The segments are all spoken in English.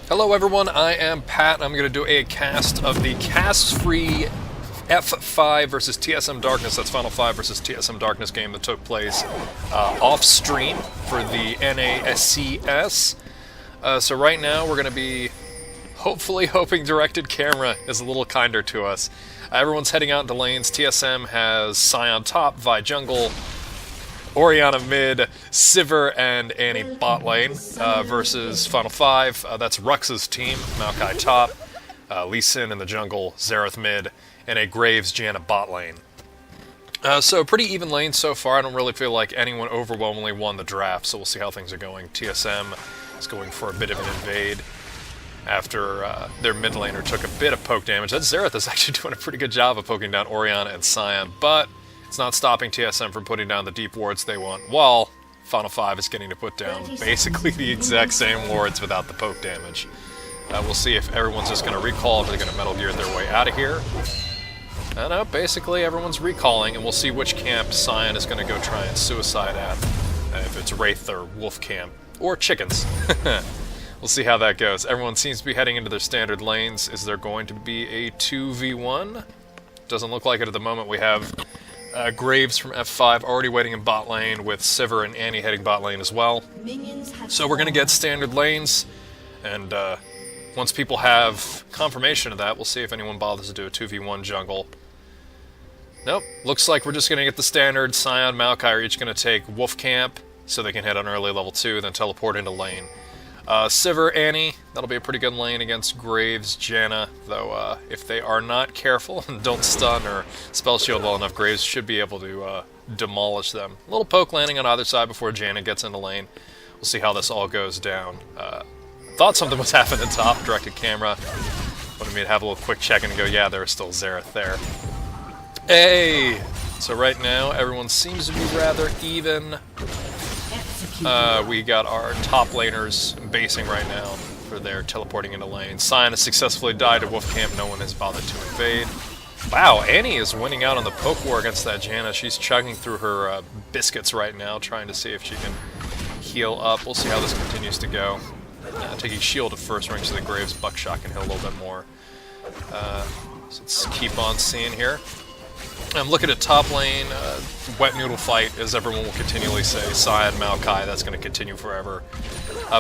Hello everyone, I am Pat, and I'm going to do a cast of the cast-free F5 versus TSM Darkness, that's Final 5 versus TSM Darkness game that took place off-stream for the NACS. So right now we're going to be hopefully hoping directed camera is a little kinder to us. Everyone's heading out into lanes. TSM has Scion top, Vi jungle, Orianna mid, Sivir and Annie bot lane versus Final 5. That's Rux's team, Maokai top, Lee Sin in the jungle, Xerath mid, and a Graves Janna bot lane. So pretty even lane so far. I don't really feel like anyone overwhelmingly won the draft, so we'll see how things are going. TSM is going for a bit of an invade after their mid laner took a bit of poke damage. That Xerath is actually doing a pretty good job of poking down Orianna and Scion, but it's not stopping TSM from putting down the deep wards they want, while Final 5 is getting to put down basically the exact same wards without the poke damage. We'll see if everyone's just going to recall, if they're going to Metal Gear their way out of here. I know, basically everyone's recalling, and we'll see which camp Scion is going to go try and suicide at. If it's Wraith or Wolf camp, or chickens. We'll see how that goes. Everyone seems to be heading into their standard lanes. Is there going to be a 2v1? Doesn't look like it at the moment. We have Graves from F5 already waiting in bot lane, with Sivir and Annie heading bot lane as well. So we're going to get standard lanes, and once people have confirmation of that, we'll see if anyone bothers to do a 2v1 jungle. Nope, looks like we're just going to get the standard. Scion, Maokai are each going to take Wolf camp, so they can hit on early level 2, then teleport into lane. Sivir, Annie, that'll be a pretty good lane against Graves, Janna, though if they are not careful and don't stun or spell shield well enough, Graves should be able to demolish them. A little poke landing on either side before Janna gets into lane. We'll see how this all goes down. Thought something was happening top, directed camera. Wanted me to have a little quick check-in and go, yeah, there's still Xerath there. Hey! So right now, everyone seems to be rather even. We got our top laners basing right now for their teleporting into lane. Scion has successfully died to Wolf camp. No one has bothered to invade. Wow, Annie is winning out on the poke war against that Janna. She's chugging through her biscuits right now, trying to see if she can heal up. We'll see how this continues to go. Taking shield at first ring so the Graves buckshot can hit a little bit more. So let's keep on seeing here. I'm looking at top lane, wet noodle fight, as everyone will continually say. Scion, Maokai, that's going to continue forever.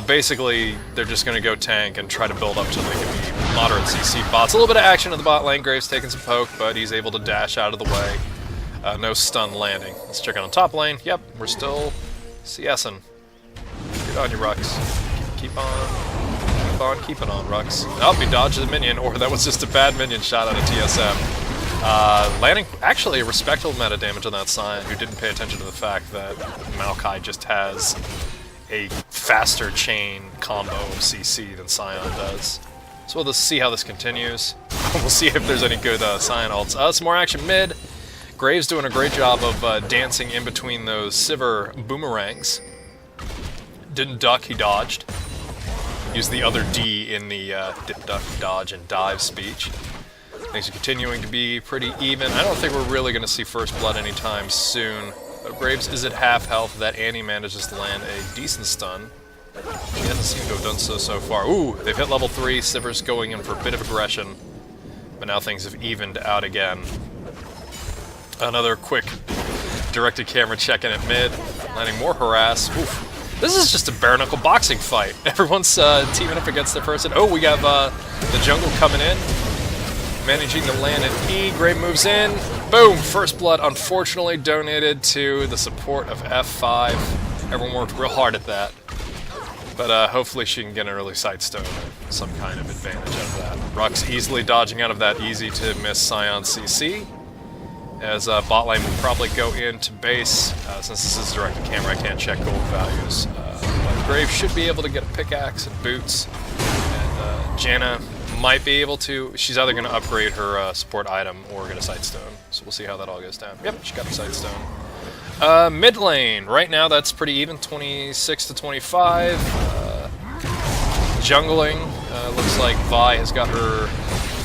Basically, they're just going to go tank and try to build up till they can be moderate CC bots. A little bit of action in the bot lane. Graves taking some poke, but he's able to dash out of the way. No stun landing. Let's check out on top lane. Yep, we're still CSing. Good on you, Rux. Keep on keeping on, Rux. Oh, he dodged the minion, or that was just a bad minion shot out of TSM. Landing actually a respectable amount of damage on that Scion, who didn't pay attention to the fact that Maokai just has a faster chain combo of CC than Scion does. So we'll just see how this continues. We'll see if there's any good Scion ults. Some more action mid. Graves doing a great job of dancing in between those Sivir boomerangs. Didn't duck, he dodged. Used the other D in the dip, duck, dodge, and dive speech. Things are continuing to be pretty even. I don't think we're really going to see first blood anytime soon. Graves is at half health. That Annie manages to land a decent stun. She hasn't seemed to have done so far. Ooh, they've hit level 3. Sivir's going in for a bit of aggression. But now things have evened out again. Another quick directed camera check-in at mid. Landing more harass. Oof. This is just a bare-knuckle boxing fight. Everyone's teaming up against their person. Oh, we have the jungle coming in. Managing to land an E. Grave moves in. Boom! First blood, unfortunately, donated to the support of F5. Everyone worked real hard at that. But hopefully she can get an early sightstone or some kind of advantage out of that. Rux easily dodging out of that easy-to-miss Scion CC. As bot lane will probably go into base. Since this is directed camera, I can't check gold values. But Grave should be able to get a pickaxe and boots. And Janna might be able to. She's either going to upgrade her support item or get a sightstone. So we'll see how that all goes down. Yep, she got the sightstone. Mid lane. Right now that's pretty even. 26 to 25. Jungling. Looks like Vi has got her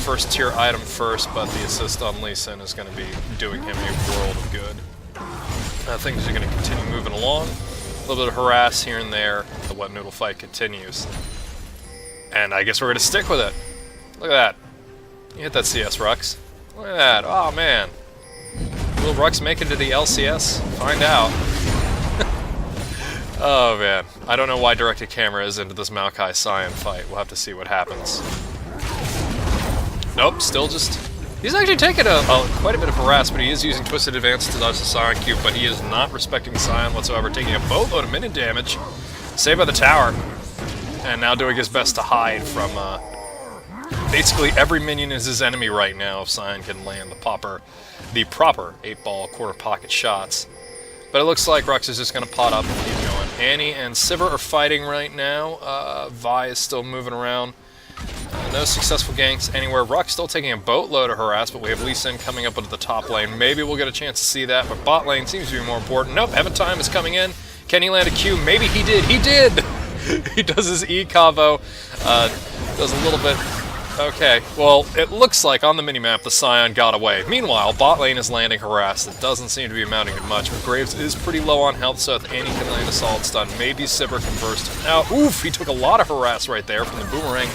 first tier item first, but the assist on Lee Sin is going to be doing him a world of good. Things are going to continue moving along. A little bit of harass here and there. The wet noodle fight continues. And I guess we're going to stick with it. Look at that. You hit that CS, Rux. Look at that. Oh, man. Will Rux make it to the LCS? Find out. Oh, man. I don't know why directed camera is into this Maokai Cyan fight. We'll have to see what happens. Nope, still just... He's actually taken quite a bit of harass, but he is using Twisted Advance to dodge the Scion Cube, but he is not respecting Scion whatsoever, taking a boatload of minion damage. Saved by the tower. And now doing his best to hide from... basically every minion is his enemy right now if Scion can land the proper 8-ball quarter pocket shots. But it looks like Rux is just going to pot up and keep going. Annie and Sivir are fighting right now. Vi is still moving around. No successful ganks anywhere. Rux still taking a boatload of harass, but we have Lee Sin coming up into the top lane. Maybe we'll get a chance to see that, but bot lane seems to be more important. Nope, Heaven Time is coming in. Can he land a Q? Maybe he did. He did! He does his E-Cavo. Does a little bit... Okay, well, it looks like on the minimap the Scion got away. Meanwhile, bot lane is landing harass. It doesn't seem to be amounting to much, but Graves is pretty low on health, so if Annie can land a solid stun, maybe Sivir can burst him out. Oof, he took a lot of harass right there from the boomerang.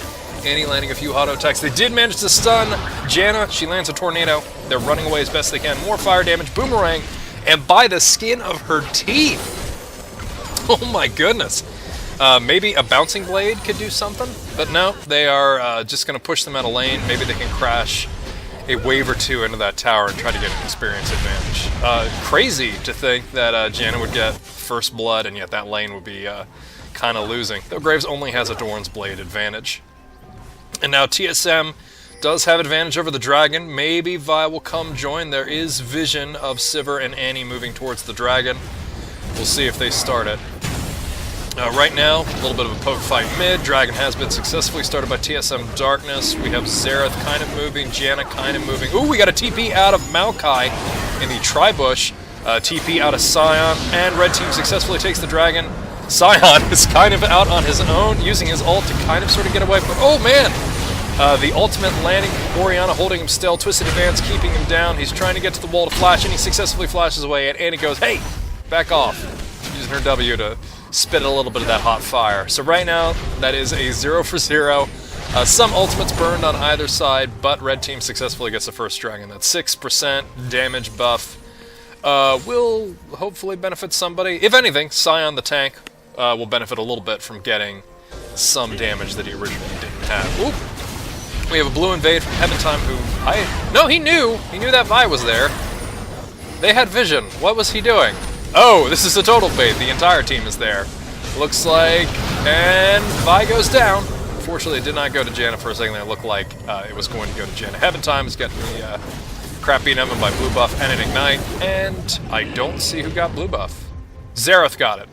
Annie landing a few auto attacks. They did manage to stun Janna. She lands a tornado. They're running away as best they can. More fire damage, boomerang, and by the skin of her teeth. Oh my goodness. Maybe a bouncing blade could do something, but no, they are just going to push them out of lane. Maybe they can crash a wave or two into that tower and try to get an experience advantage. Crazy to think that Janna would get first blood and yet that lane would be kind of losing, though Graves only has a Doran's Blade advantage. And now TSM does have advantage over the dragon. Maybe Vi will come join. There is vision of Sivir and Annie moving towards the dragon. We'll see if they start it. Right now, a little bit of a poke fight mid. Dragon has been successfully started by TSM Darkness. We have Xerath kind of moving, Janna kind of moving. Ooh, we got a TP out of Maokai in the Tribush. TP out of Scion, and red team successfully takes the dragon. Scion is kind of out on his own, using his ult to kind of sort of get away from... Oh, man! The ultimate landing, Orianna holding him still, Twisted Advance keeping him down. He's trying to get to the wall to flash, and he successfully flashes away, and Annie goes, hey, back off. Using her W to spit a little bit of that hot fire. So right now, that is a 0 for 0. Some ultimates burned on either side, but red team successfully gets the first dragon. That's 6% damage buff. Will hopefully benefit somebody. If anything, Scion the tank will benefit a little bit from getting some damage that he originally didn't have. Oop. We have a blue invade from Heaven Time who No, he knew! He knew that Vi was there. They had vision. What was he doing? Oh, this is a total bait. The entire team is there. Looks like... And Vi goes down. Unfortunately, it did not go to Janna for a second. It looked like it was going to go to Janna. Heaven Time is getting the crap beaten out by blue buff and an ignite. And I don't see who got blue buff. Xerath got it.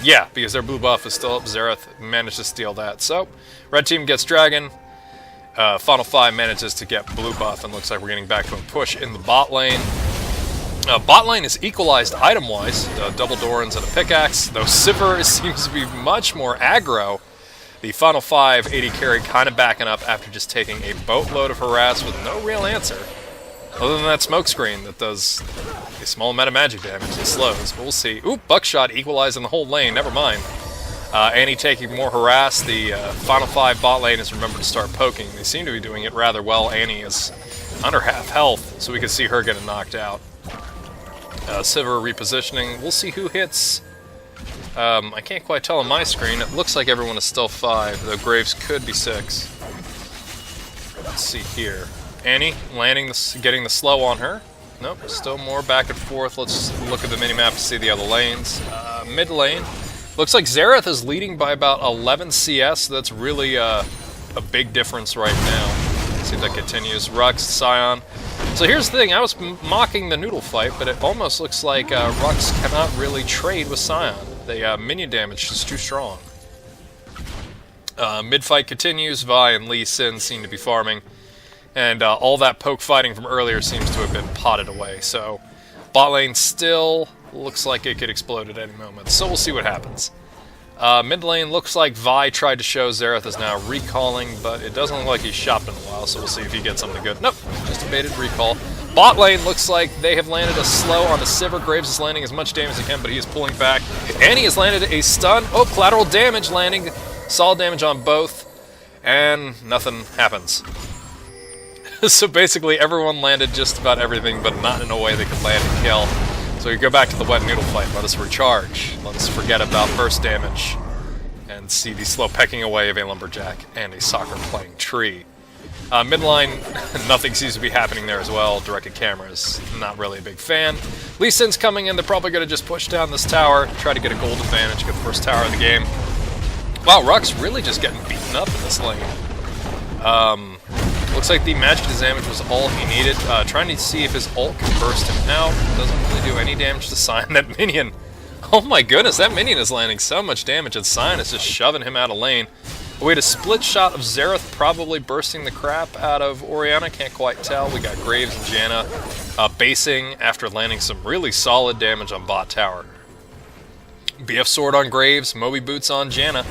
Yeah, because their blue buff is still up. Xerath managed to steal that. So, red team gets dragon. Final 5 manages to get blue buff, and looks like we're getting back to a push in the bot lane. Bot lane is equalized item-wise, double Dorans and a pickaxe, though Sivir seems to be much more aggro. The final 5 AD carry kind of backing up after just taking a boatload of harass with no real answer, other than that smoke screen that does a small amount of magic damage and slows, but we'll see. Ooh, Buckshot equalizing the whole lane, never mind. Annie taking more harass. The final 5 bot lane has remembered to start poking. They seem to be doing it rather well. Annie is under half health, so we can see her getting knocked out. Sivir repositioning. We'll see who hits. I can't quite tell on my screen. It looks like everyone is still 5, though Graves could be 6. Let's see here. Annie landing, getting the slow on her. Nope, still more back and forth. Let's look at the minimap to see the other lanes. Mid lane. Looks like Xerath is leading by about 11 CS. So that's really a big difference right now. Let's see if that continues. Rux, Scion. So here's the thing, I was mocking the noodle fight, but it almost looks like Rux cannot really trade with Scion. The minion damage is too strong. Mid-fight continues, Vi and Lee Sin seem to be farming, and all that poke fighting from earlier seems to have been potted away, so bot lane still looks like it could explode at any moment, so we'll see what happens. Mid lane looks like Vi tried to show Xerath is now recalling, but it doesn't look like he's shopped in a while, so we'll see if he gets something good. Nope, just a baited recall. Bot lane looks like they have landed a slow on the Sivir. Graves is landing as much damage as he can, but he is pulling back. Annie has landed a stun. Oh, collateral damage landing. Solid damage on both. and nothing happens. So basically everyone landed just about everything, but not in a way they could land and kill. So we go back to the wet noodle fight. Let us recharge. Let us forget about burst damage and see the slow pecking away of a lumberjack and a soccer playing tree. Midline, nothing seems to be happening there as well. Directed cameras, not really a big fan. Lee Sin's coming in. They're probably going to just push down this tower, try to get a gold advantage, get the first tower of the game. Wow, Ruck's really just getting beaten up in this lane. Looks like the magic damage was all he needed. Trying to see if his ult can burst him out. Doesn't really do any damage to Sion. That minion, oh my goodness, that minion is landing so much damage, and Sion is just shoving him out of lane. We had a split shot of Xerath probably bursting the crap out of Orianna, can't quite tell. We got Graves and Janna basing after landing some really solid damage on bot tower. BF sword on Graves, Moby boots on Janna.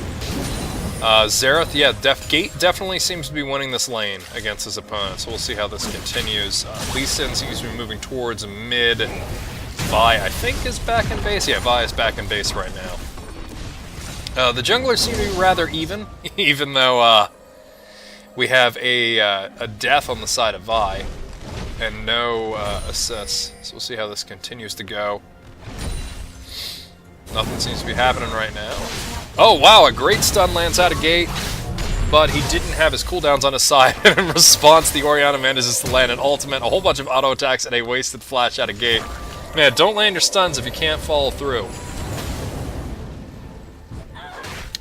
Xerath, yeah, Gate definitely seems to be winning this lane against his opponent, so we'll see how this continues. Lee Sin seems to be moving towards mid. Vi, I think, is back in base. Yeah, Vi is back in base right now. The junglers seem to be rather even, even though we have a death on the side of Vi and no assists. So we'll see how this continues to go. Nothing seems to be happening right now. Oh wow, a great stun lands out of gate, but he didn't have his cooldowns on his side, and in response the Orianna manages to land an ultimate, a whole bunch of auto attacks, and a wasted flash out of gate. Man, don't land your stuns if you can't follow through.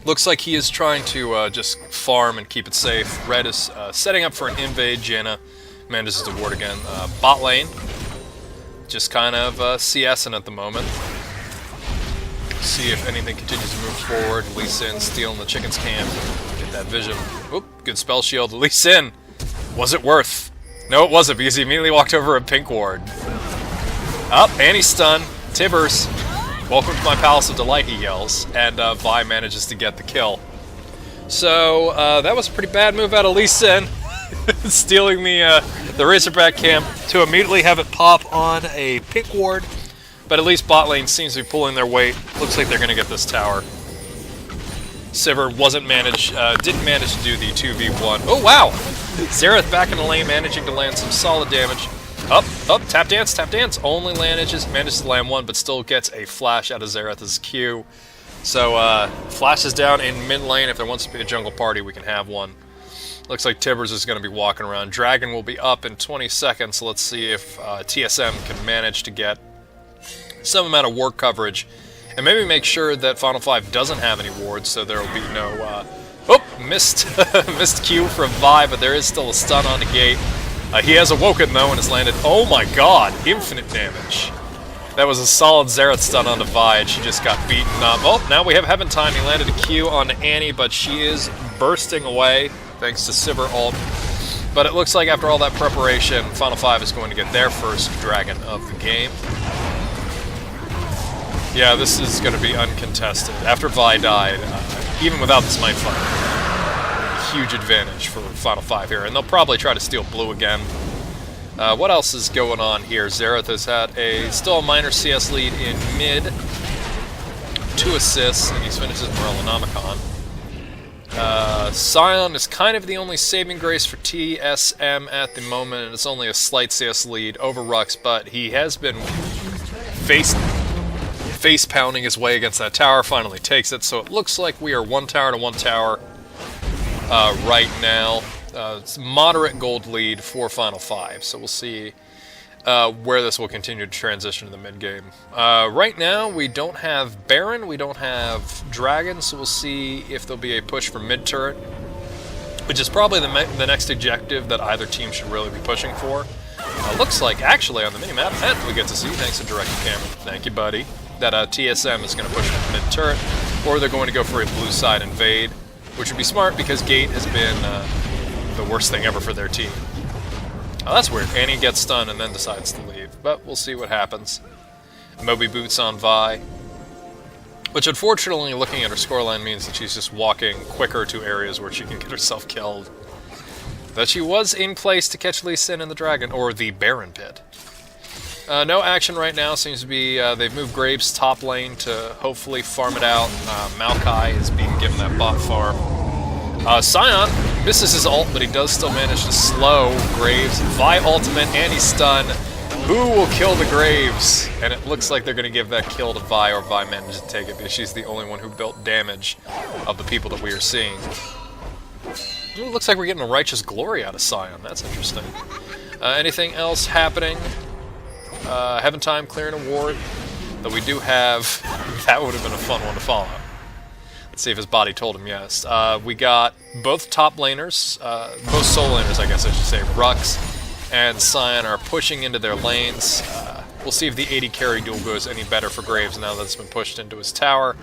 Looks like he is trying to just farm and keep it safe. Red is setting up for an invade. Janna manages to ward again. Bot lane, just kind of CSing at the moment. See if anything continues to move forward. Lee Sin stealing the chicken's camp. Get that vision. Oop, good spell shield. Lee Sin, was it worth? No, it wasn't, because he immediately walked over a pink ward. Up, anti-stun. Tibbers, welcome to my Palace of Delight, he yells, and Vi manages to get the kill. So, that was a pretty bad move out of Lee Sin, stealing the Razorback camp to immediately have it pop on a pink ward, but at least bot lane seems to be pulling their weight. Looks like they're going to get this tower. Sivir didn't manage to do the 2v1. Oh wow! Xerath back in the lane, managing to land some solid damage. Up, tap dance, only manages to land one, but still gets a flash out of Xerath's Q. So, flash is down in mid lane. If there wants to be a jungle party, we can have one. Looks like Tibbers is going to be walking around. Dragon will be up in 20 seconds, so let's see if TSM can manage to get some amount of ward coverage, and maybe make sure that Final 5 doesn't have any wards, so there will be no... missed Q from Vi, but there is still a stun on the gate. He has awoken, though, and has landed... Oh my god! Infinite damage. That was a solid Xerath stun onto Vi, and she just got beaten up. Oh, now we have Heaven Time. He landed a Q on Annie, but she is bursting away, thanks to Sivir ult. But it looks like after all that preparation, Final 5 is going to get their first dragon of the game. Yeah, this is going to be uncontested. After Vi died, even without the Smite Fight, huge advantage for Final 5 here, and they'll probably try to steal blue again. What else is going on here? Xerath has had still a minor CS lead in mid, 2 assists, and he's finished his Morellonomicon. Sion is kind of the only saving grace for TSM at the moment, and it's only a slight CS lead over Rux, but he has been face pounding his way against that tower, finally takes it, so it looks like we are 1 tower to 1 tower right now. It's a moderate gold lead for Final 5, so we'll see where this will continue to transition to the mid game. Right now we don't have Baron, we don't have Dragon, so we'll see if there'll be a push for mid turret, which is probably the next objective that either team should really be pushing for. Looks like actually on the minimap that we get to see, thanks to directed camera, thank you buddy, that TSM is going to push for mid turret, or they're going to go for a blue side invade, which would be smart because Gate has been the worst thing ever for their team. Oh, that's weird. Annie gets stunned and then decides to leave, but we'll see what happens. Moby boots on Vi, which unfortunately, looking at her scoreline, means that she's just walking quicker to areas where she can get herself killed. But she was in place to catch Lee Sin in the Dragon, or the Baron Pit. No action right now. Seems to be they've moved Graves top lane to hopefully farm it out. Maokai is being given that bot farm. Sion Misses his ult, but he does still manage to slow Graves. Vi ultimate, anti-stun. Who will kill the Graves? And it looks like they're going to give that kill to Vi, or Vi manages to take it because she's the only one who built damage of the people that we are seeing. It looks like we're getting a Righteous Glory out of Sion. That's interesting. Anything else happening? Heaven Time clearing a ward. Though we do have... that would have been a fun one to follow. Let's see if his body told him yes. We got both top laners, both solo laners, I guess I should say. Rux and Sion are pushing into their lanes. We'll see if the 80 carry duel goes any better for Graves now that it's been pushed into his tower.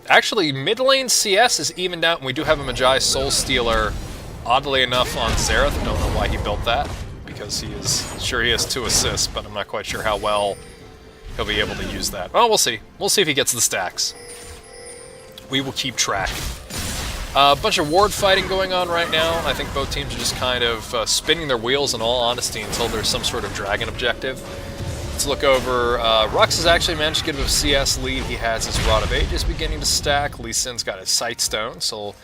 Actually, mid lane CS is evened out, and we do have a Magi Soul Stealer, oddly enough, on Xerath. Don't know why he built that, because he has 2 assists, but I'm not quite sure how well he'll be able to use that. Well, we'll see. We'll see if he gets the stacks. We will keep track. A bunch of ward fighting going on right now. I think both teams are just kind of spinning their wheels, in all honesty, until there's some sort of dragon objective. Let's look over. Rux has actually managed to get a CS lead. He has his Rod of Ages beginning to stack. Lee Sin's got his Sightstone, so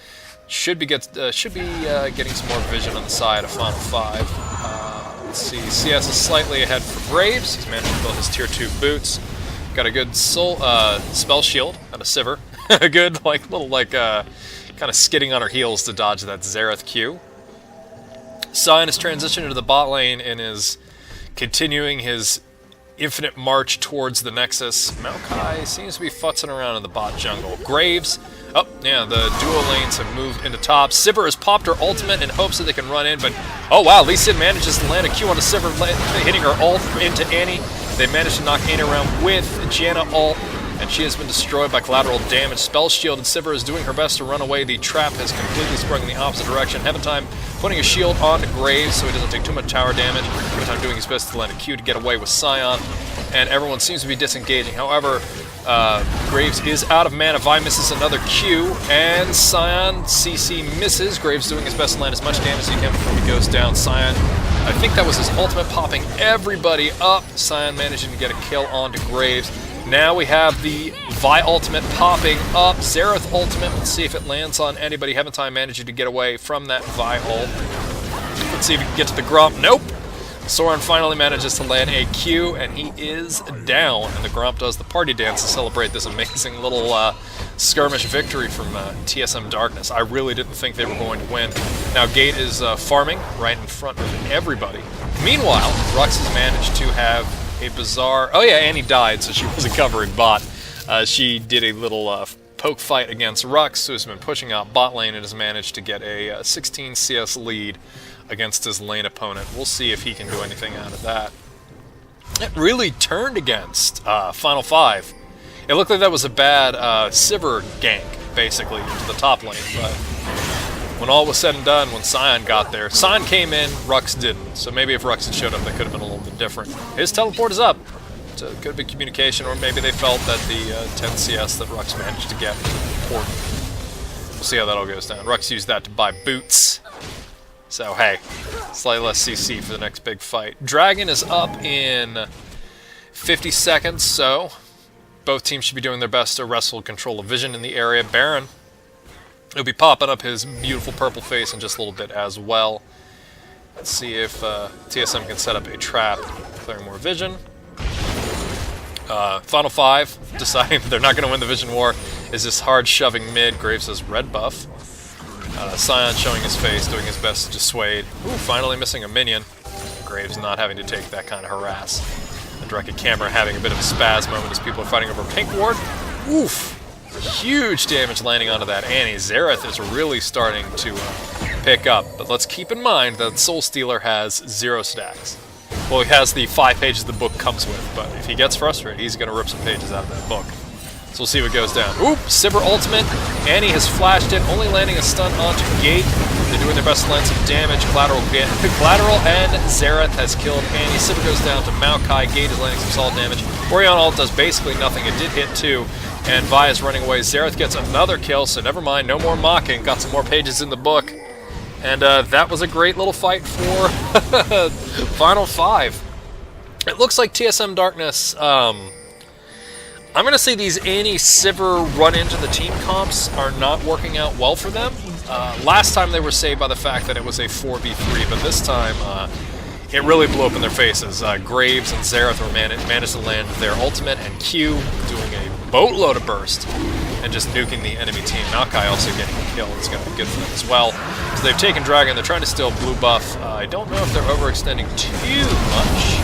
should be getting some more vision on the side of Final 5. Let's see. CS is slightly ahead for Graves. He's managed to build his tier 2 boots. Got a good spell shield and a Sivir. A good little kind of skidding on her heels to dodge that Xerath Q. Sion has transitioned into the bot lane and is continuing his infinite march towards the Nexus. Maokai seems to be futzing around in the bot jungle. Graves, oh yeah, the duo lanes have moved into top. Sivir has popped her ultimate in hopes that they can run in, but oh wow, Lee Sin manages to land a Q on a Sivir, hitting her ult into Annie. They managed to knock Annie around with Janna ult, and she has been destroyed by collateral damage. Spell shield, and Sivir is doing her best to run away. The trap has completely sprung in the opposite direction. Heaven Time putting a shield on Graves so he doesn't take too much tower damage. Heaven Time doing his best to land a Q to get away with Sion, and everyone seems to be disengaging. However, Graves is out of mana. Vi misses another Q, and Sion CC misses. Graves doing his best to land as much damage as he can before he goes down. Sion, I think that was his ultimate, popping everybody up. Sion managing to get a kill onto Graves. Now we have the Vi ultimate popping up. Xerath ultimate, let's see if it lands on anybody. Heaven Time managing to get away from that Vi ult. Let's see if he can get to the Gromp. Nope! Soren finally manages to land a Q, and he is down. And the Gromp does the party dance to celebrate this amazing little skirmish victory from TSM Darkness. I really didn't think they were going to win. Now Gate is farming right in front of everybody. Meanwhile, Rux has managed to have a bizarre... Oh yeah, Annie died, so she wasn't covering bot. She did a little poke fight against Rux, who has been pushing out bot lane and has managed to get a 16 CS lead against his lane opponent. We'll see if he can do anything out of that. It really turned against Final 5. It looked like that was a bad Sivir gank, basically, into the top lane, but when all was said and done, when Sion got there, Sion came in, Rux didn't. So maybe if Rux had showed up, that could have been a little bit different. His teleport is up. So it could have been communication, or maybe they felt that the 10 CS that Rux managed to get was important. We'll see how that all goes down. Rux used that to buy boots. So hey, slightly less CC for the next big fight. Dragon is up in 50 seconds, so both teams should be doing their best to wrestle control of vision in the area. Baron, he'll be popping up his beautiful purple face in just a little bit as well. Let's see if TSM can set up a trap, clearing more vision. Final 5, deciding they're not going to win the vision war, is this hard shoving mid. Graves has red buff. Sion showing his face, doing his best to dissuade. Ooh, finally missing a minion. Graves not having to take that kind of harass. And Directed Camera having a bit of a spaz moment as people are fighting over pink ward. Oof! Huge damage landing onto that Annie. Xerath is really starting to pick up, but let's keep in mind that Soul Stealer has 0 stacks. Well, he has the 5 pages the book comes with, but if he gets frustrated, he's going to rip some pages out of that book. So we'll see what goes down. Oop! Sivir ultimate. Annie has flashed in, only landing a stun onto Gate. They're doing their best to land some damage. Collateral and Xerath has killed Annie. Sivir goes down to Maokai. Gate is landing some solid damage. Orion ult does basically nothing. It did hit 2. And Vi is running away. Xerath gets another kill, so never mind, no more mocking. Got some more pages in the book. And that was a great little fight for Final 5. It looks like TSM Darkness, I'm going to say these Annie Sivir run into the team comps are not working out well for them, Last time they were saved by the fact that it was a 4v3, but this time it really blew up in their faces. Graves and Xerath were managed to land their ultimate, and Q doing a boatload of burst and just nuking the enemy team. Maokai also getting a kill. It's going to be good for them as well. So they've taken Dragon. They're trying to steal blue buff. I don't know if they're overextending too much.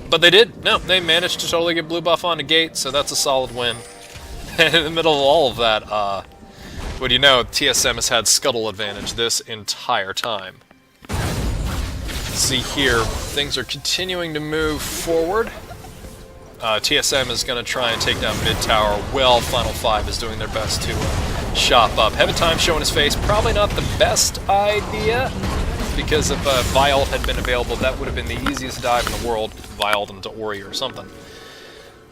But they did. No, they managed to totally get blue buff on the gate, so that's a solid win. And in the middle of all of that, what do you know, TSM has had scuttle advantage this entire time. See here, things are continuing to move forward. TSM is going to try and take down mid tower. Well, Final 5 is doing their best to shop up. Heaven Time showing his face. Probably not the best idea, because if Vialt had been available, that would have been the easiest dive in the world. Vialt him to Ori or something.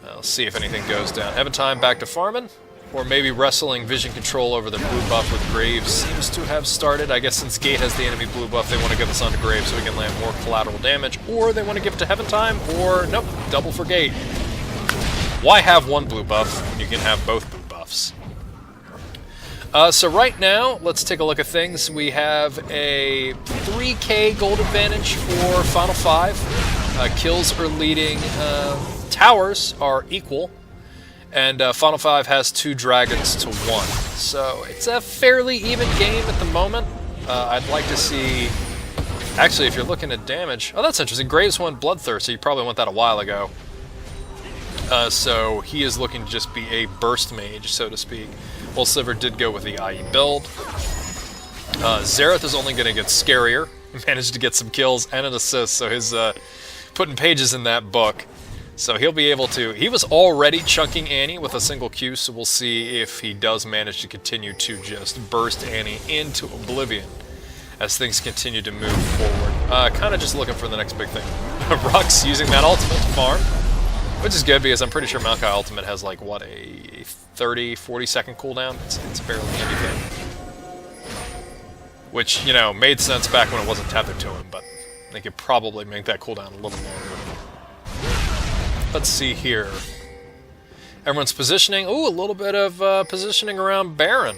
I'll see if anything goes down. Heaven Time back to farming, or maybe wrestling vision control over the blue buff with Graves seems to have started. I guess since Gate has the enemy blue buff, they want to give this on to Graves so we can land more collateral damage, or they want to give it to Heaven Time, or nope, double for Gate. Why have one blue buff when you can have both blue buffs? So right now, let's take a look at things. We have a 3k gold advantage for Final 5. Kills are leading. Towers are equal. And Final 5 has 2 dragons to 1. So it's a fairly even game at the moment. I'd like to see... Actually, if you're looking at damage... Oh, that's interesting. Graves won Bloodthirst, so you probably went that a while ago. So he is looking to just be a burst mage, so to speak. Well, Sliver did go with the IE build. Xerath is only going to get scarier. Managed to get some kills and an assist, so he's putting pages in that book. So he'll be able to... He was already chunking Annie with a single Q, so we'll see if he does manage to continue to just burst Annie into oblivion as things continue to move forward. Kind of just looking for the next big thing. Rux using that ultimate to farm, which is good because I'm pretty sure Maokai ultimate has like, what, a 30, 40 second cooldown? It's barely anything. Which, you know, made sense back when it wasn't tethered to him, but they could probably make that cooldown a little longer. Let's see here. Everyone's positioning. Ooh, a little bit of positioning around Baron.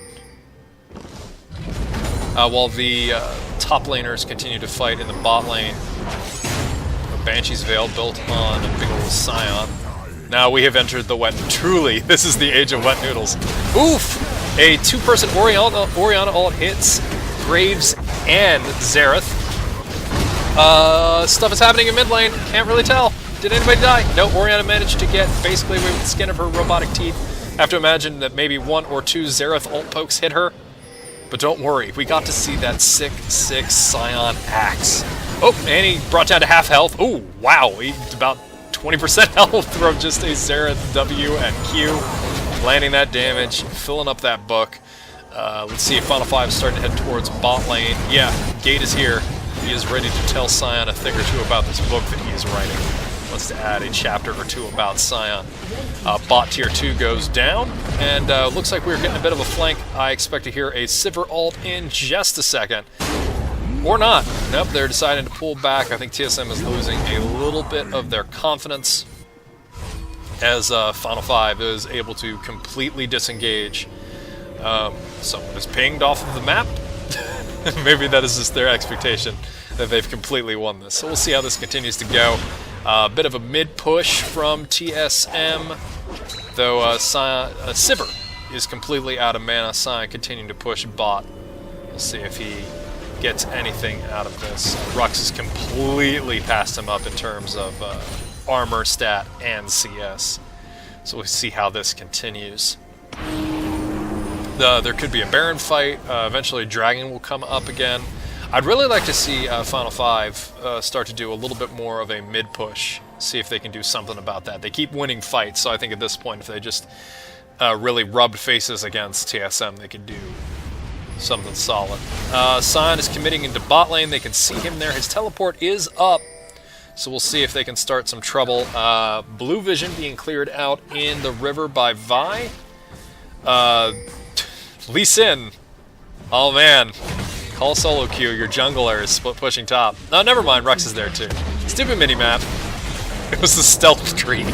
While the top laners continue to fight in the bot lane. Banshee's Veil built on a big old Scion. Now we have entered the wet. Truly, this is the age of wet noodles. Oof! A 2-person Orianna ult hits Graves and Xerath. Stuff is happening in mid lane. Can't really tell. Did anybody die? No, Orianna managed to get basically away with the skin of her robotic teeth. I have to imagine that maybe 1 or 2 Xerath ult pokes hit her. But don't worry, we got to see that sick Scion axe. Oh, and he brought down to half health. Oh, wow, he about 20% health from just a Xerath W and Q. Landing that damage, filling up that book. Let's see if Final 5 is starting to head towards bot lane. Yeah, Gate is here. He is ready to tell Scion a thing or two about this book that he is writing. Wants to add a chapter or 2 about Scion. Bot tier 2 goes down, and looks like we're getting a bit of a flank. I expect to hear a Sivir ult in just a second. Or not. Nope, they're deciding to pull back. I think TSM is losing a little bit of their confidence as Final 5 is able to completely disengage. Someone is pinged off of the map. Maybe that is just their expectation that they've completely won this. So we'll see how this continues to go. A bit of a mid-push from TSM, though Sivir is completely out of mana. Scion continuing to push bot. We'll see if he gets anything out of this. Rux has completely passed him up in terms of armor, stat, and CS. So we'll see how this continues. There could be a Baron fight. Eventually Dragon will come up again. I'd really like to see Final 5 start to do a little bit more of a mid-push. See if they can do something about that. They keep winning fights, so I think at this point if they just really rubbed faces against TSM, they could do something solid. Scion is committing into bot lane. They can see him there. His teleport is up. So we'll see if they can start some trouble. Blue Vision being cleared out in the river by Vi. Lee Sin. Oh man. Call solo queue. Your jungler is split pushing top. Oh, never mind. Rux is there too. Stupid mini-map. It was the stealth tree.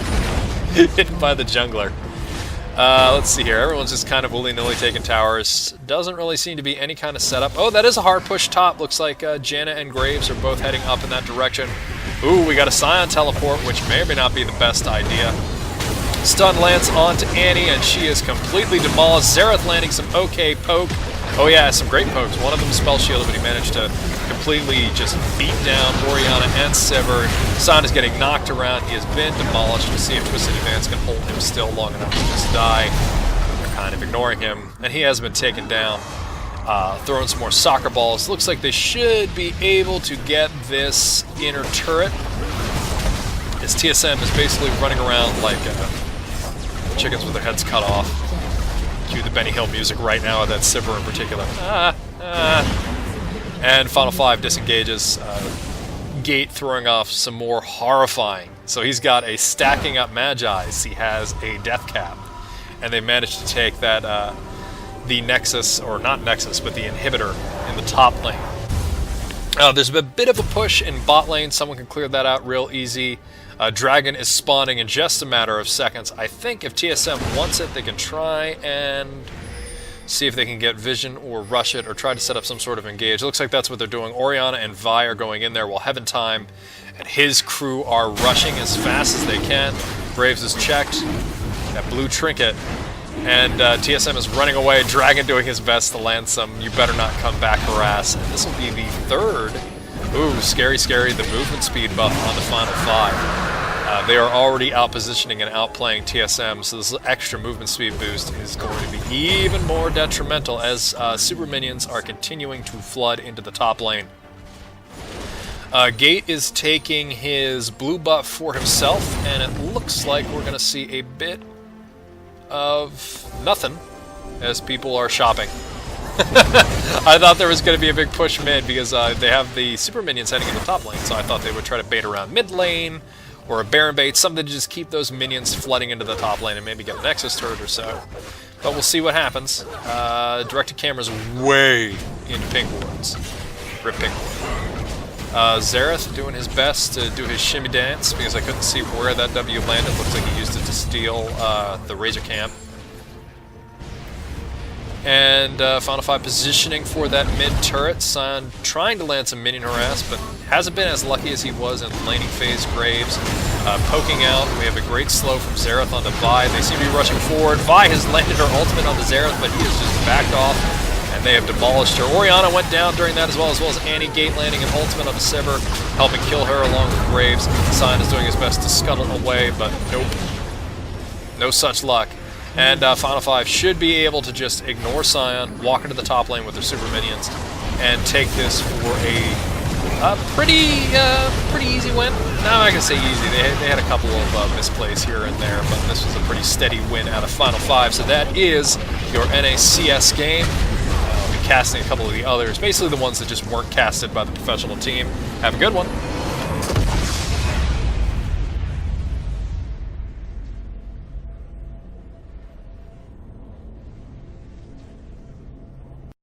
Hidden by the jungler. Let's see here. Everyone's just kind of willy-nilly taking towers. Doesn't really seem to be any kind of setup. Oh, that is a hard push top. Looks like Janet and Graves are both heading up in that direction. Ooh, we got a Scion teleport, which may or may not be the best idea. Stun lands onto Annie, and she is completely demolished. Xerath landing some okay poke. Oh yeah, some great pokes. One of them spell shielded, but he managed to completely just beat down Orianna and Sivir. Scion is getting knocked around. He has been demolished. We'll see if Twisted Advance can hold him still long enough to just die. They're kind of ignoring him, and he has been taken down. Throwing some more soccer balls. Looks like they should be able to get this inner turret. His TSM is basically running around like chickens with their heads cut off. Cue the Benny Hill music right now of that Sivir in particular. And Final 5 disengages. Gate throwing off some more horrifying. So he's got a stacking up Magi's. He has a death cap. And they managed to take that, the Nexus, or not Nexus, but the inhibitor in the top lane. There's a bit of a push in bot lane. Someone can clear that out real easy. Dragon is spawning in just a matter of seconds. I think if TSM wants it, they can try and see if they can get vision or rush it or try to set up some sort of engage. It looks like that's what they're doing. Orianna and Vi are going in there while Heaven Time and his crew are rushing as fast as they can. Graves is checked. That blue trinket. And TSM is running away. Dragon doing his best to land some "you better not come back" harass. And this will be the third. Ooh, scary, scary. The movement speed buff on the Final 5. They are already out-positioning and outplaying TSM, so this extra movement speed boost is going to be even more detrimental as super minions are continuing to flood into the top lane. Gate is taking his blue buff for himself, and it looks like we're going to see a bit of nothing as people are shopping. I thought there was going to be a big push mid because they have the super minions heading in the top lane, so I thought they would try to bait around mid lane or a Baron bait, something to just keep those minions flooding into the top lane and maybe get a Nexus turret or so. But we'll see what happens. Directed camera's way into pink wards. Rip pink ward. Xerath doing his best to do his shimmy dance because I couldn't see where that W landed. Looks like he used it to steal the Razor Camp. And Final 5 positioning for that mid-turret. Scion trying to land some minion harass, but hasn't been as lucky as he was in laning phase. Graves poking out. We have a great slow from Xerath onto Vi. They seem to be rushing forward. Vi has landed her ultimate on the Xerath, but he has just backed off, and they have demolished her. Orianna went down during that as well as Annie. Gate landing an ultimate on the Sivir, helping kill her along with Graves. Scion is doing his best to scuttle away, but nope. No such luck. And Final 5 should be able to just ignore Scion, walk into the top lane with their super minions, and take this for a pretty easy win. Now I can say easy. They had a couple of misplays here and there, but this was a pretty steady win out of Final 5. So that is your NACS game. I'll be casting a couple of the others, basically the ones that just weren't casted by the professional team. Have a good one.